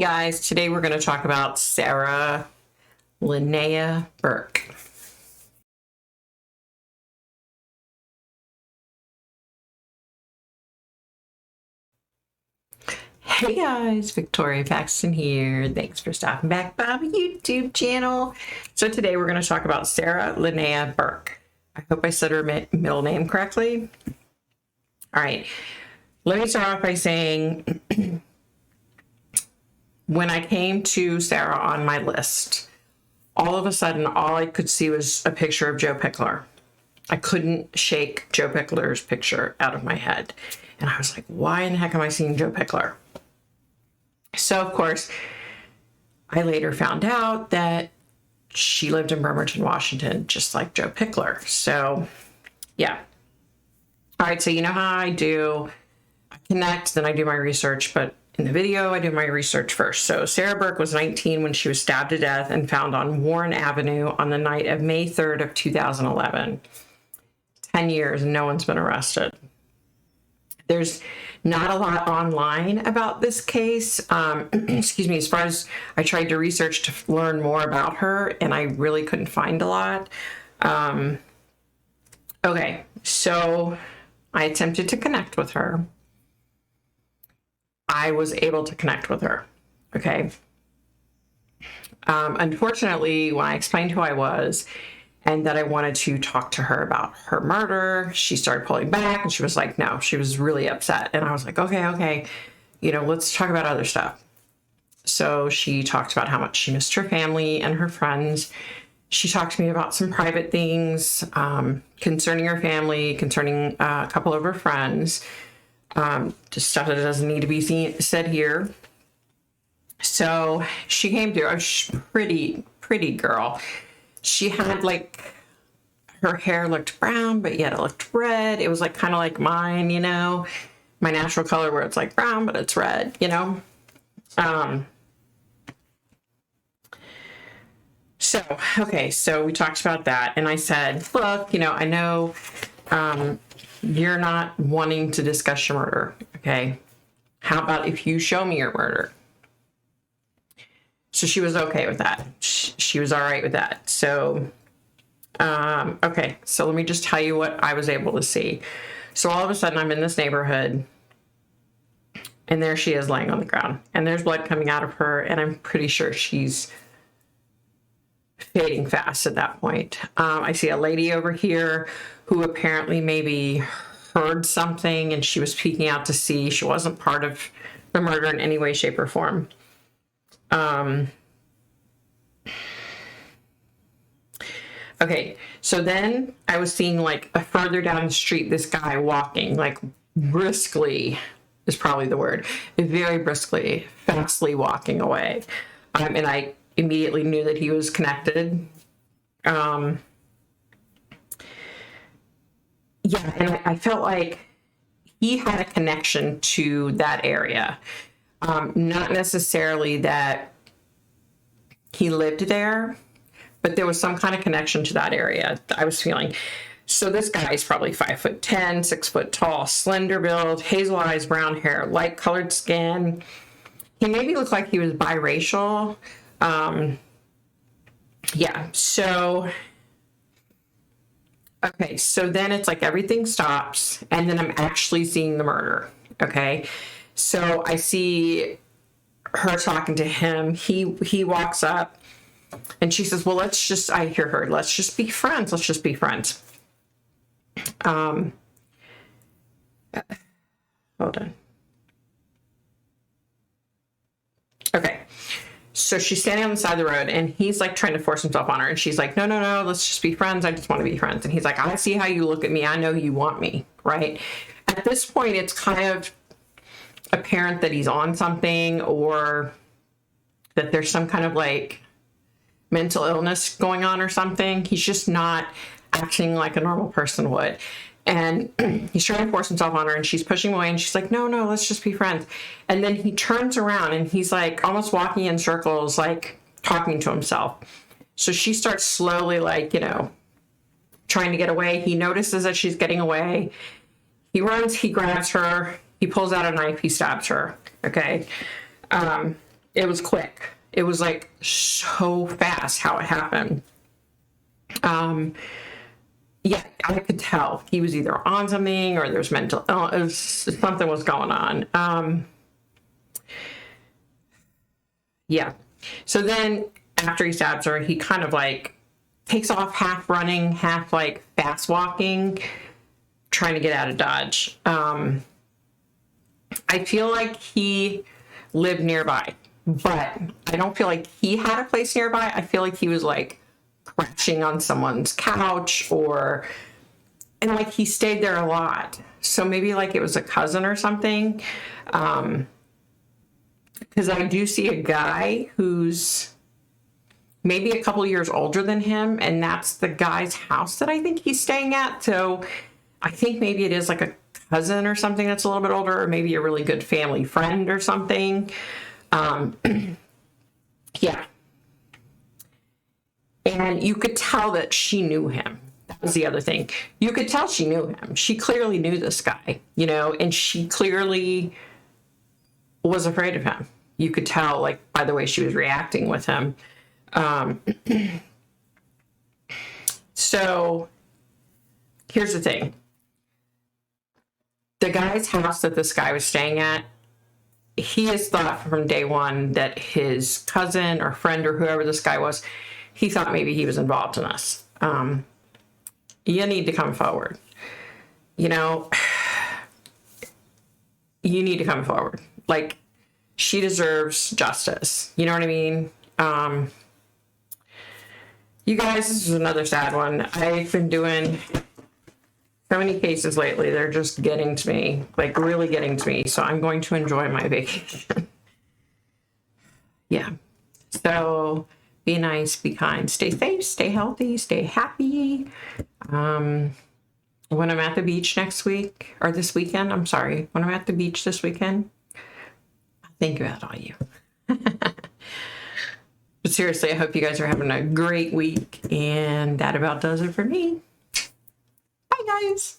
Guys, today we're going to talk about Sara Lynea Burke. Hey guys, Victoria Paxton here. Thanks for stopping back by my YouTube channel. So today we're going to talk about Sara Lynea Burke. I hope I said her middle name correctly. All right, let me start off by saying when I came to Sara on my list, all of a sudden, all I could see was a picture of Joe Pickler. I couldn't shake Joe Pickler's picture out of my head. And I was like, why in the heck am I seeing Joe Pickler? So, of course, I later found out that she lived in Bremerton, Washington, just like Joe Pickler. So, yeah. All right, so you know how I do. I connect, then I do my research, but in the video, I do my research first. So Sara Burke was 19 when she was stabbed to death and found on Warren Avenue on the night of May 3rd of 2011. 10 years and no one's been arrested. There's not a lot online about this case. Excuse me, as far as I tried to research to learn more about her, and I really couldn't find a lot. Okay, so I attempted to connect with her. I was able to connect with her, okay? Unfortunately, when I explained who I was and that I wanted to talk to her about her murder, she started pulling back and she was like, no, she was really upset. And I was like, okay, you know, let's talk about other stuff. So she talked about how much she missed her family and her friends. She talked to me about some private things concerning her family, concerning a couple of her friends. Just stuff that doesn't need to be said here. So she came through. A pretty girl. She had like, her hair looked brown, but yet it looked red. It was like kind of like mine, you know, my natural color where it's like brown, but it's red, you know. So we talked about that, and I said, look, you know, I know, you're not wanting to discuss your murder, okay? How about if you show me your murder? So she was okay with that. She was all right with that. So, okay, so let me just tell you what I was able to see. So all of a sudden I'm in this neighborhood, and there she is laying on the ground, and there's blood coming out of her, and I'm pretty sure she's fading fast at that point. I see a lady over here who apparently maybe heard something and she was peeking out to see. She wasn't part of the murder in any way, shape, or form. Okay, so then I was seeing like further down the street, this guy walking like briskly is probably the word, very briskly, fastly walking away. And I immediately knew that he was connected. Yeah, and I felt like he had a connection to that area. Not necessarily that he lived there, but there was some kind of connection to that area I was feeling. So this guy is probably 5'10", 6 foot tall, slender build, hazel eyes, brown hair, light colored skin. He maybe looked like he was biracial. Yeah, so, okay, so then it's like everything stops, and then I'm actually seeing the murder, okay? So I see her talking to him. He walks up, and she says, well, I hear her, let's just be friends. Let's just be friends. Hold on. Okay. So she's standing on the side of the road, and he's like trying to force himself on her. And she's like, no, let's just be friends. I just want to be friends. And he's like, I see how you look at me. I know you want me, right? At this point, it's kind of apparent that he's on something, or that there's some kind of like mental illness going on or something. He's just not acting like a normal person would. And he's trying to force himself on her, and she's pushing away, and she's like, no, let's just be friends. And then he turns around, and he's like almost walking in circles, like talking to himself. So she starts slowly, like, you know, trying to get away. He notices that she's getting away. He runs, he grabs her, he pulls out a knife, he stabs her. Okay. It was quick. It was like so fast how it happened. Yeah, I could tell he was either on something or there's mental, something was going on. Yeah. So then after he stabs her, he kind of like takes off half running, half like fast walking, trying to get out of Dodge. I feel like he lived nearby, but I don't feel like he had a place nearby. I feel like he was like crashing on someone's couch and like he stayed there a lot. So maybe like it was a cousin or something. Because I do see a guy who's maybe a couple years older than him, and that's the guy's house that I think he's staying at. So I think maybe it is like a cousin or something that's a little bit older, or maybe a really good family friend or something. Yeah. And you could tell that she knew him. That was the other thing. You could tell she knew him. She clearly knew this guy, and she clearly was afraid of him. You could tell, like, by the way she was reacting with him. So here's the thing. The guy's house that this guy was staying at, he has thought from day one that his cousin or friend or whoever this guy was, he thought maybe he was involved in this. You need to come forward. You need to come forward. Like, she deserves justice. You know what I mean? You guys, this is another sad one. I've been doing so many cases lately. They're just getting to me, like really getting to me. So I'm going to enjoy my vacation. Yeah. So be nice, be kind, stay safe, stay healthy, stay happy. When I'm at the beach next week, or this weekend, I'm sorry, when I'm at the beach this weekend, I'll think about all you. But seriously, I hope you guys are having a great week, and that about does it for me. Bye, guys.